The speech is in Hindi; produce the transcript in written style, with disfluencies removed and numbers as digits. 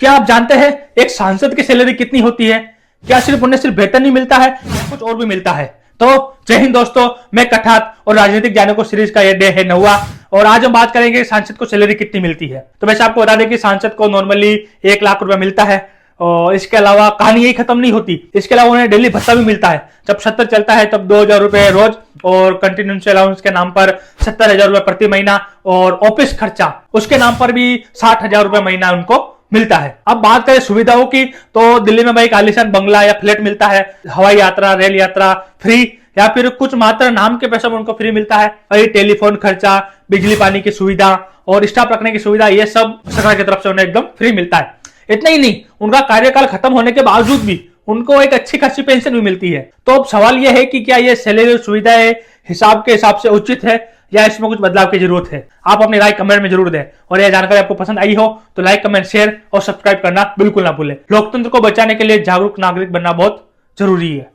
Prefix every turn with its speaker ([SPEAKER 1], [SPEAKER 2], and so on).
[SPEAKER 1] क्या आप जानते हैं एक सांसद की सैलरी कितनी होती है? क्या सिर्फ उन्हें सिर्फ वेतन ही मिलता है, कुछ और भी मिलता है? तो जय हिंद दोस्तों, मैं कठात और राजनीतिक जानकों सीरीज का ये डे है 9वां और आज हम बात करेंगे सांसद को सैलरी कितनी मिलती है। तो वैसे आपको बता दें कि सांसद को नॉर्मली 1 लाख रुपया मिलता है और इसके अलावा कहानी यही खत्म नहीं होती। इसके अलावा उन्हें डेली भत्ता भी मिलता है। जब 70 चलता है तब 2,000 रुपए रोज और कंटिन्यूंसी अलाउंस के नाम पर 70,000 रुपए प्रति महीना और ऑफिस खर्चा उसके नाम पर भी 60,000 रुपए महीना उनको मिलता है। अब बात करें सुविधाओं की तो दिल्ली में भाई एक आलीशान बंगला या फ्लैट मिलता है, हवाई यात्रा, रेल यात्रा फ्री या फिर कुछ मात्र नाम के पैसे में उनको फ्री मिलता है। वही टेलीफोन खर्चा, बिजली पानी की सुविधा और स्टाफ रखने की सुविधा, ये सब सरकार की तरफ से उन्हें एकदम फ्री मिलता है। इतना ही नहीं, उनका कार्यकाल खत्म होने के बावजूद भी उनको एक अच्छी खासी पेंशन भी मिलती है। तो अब सवाल यह है कि क्या ये सैलरी सुविधाएं हिसाब के हिसाब से उचित है या इसमें कुछ बदलाव की जरूरत है? आप अपनी राय कमेंट में जरूर दें और यह जानकारी आपको पसंद आई हो तो लाइक, कमेंट, शेयर और सब्सक्राइब करना बिल्कुल ना भूलें। लोकतंत्र को बचाने के लिए जागरूक नागरिक बनना बहुत जरूरी है।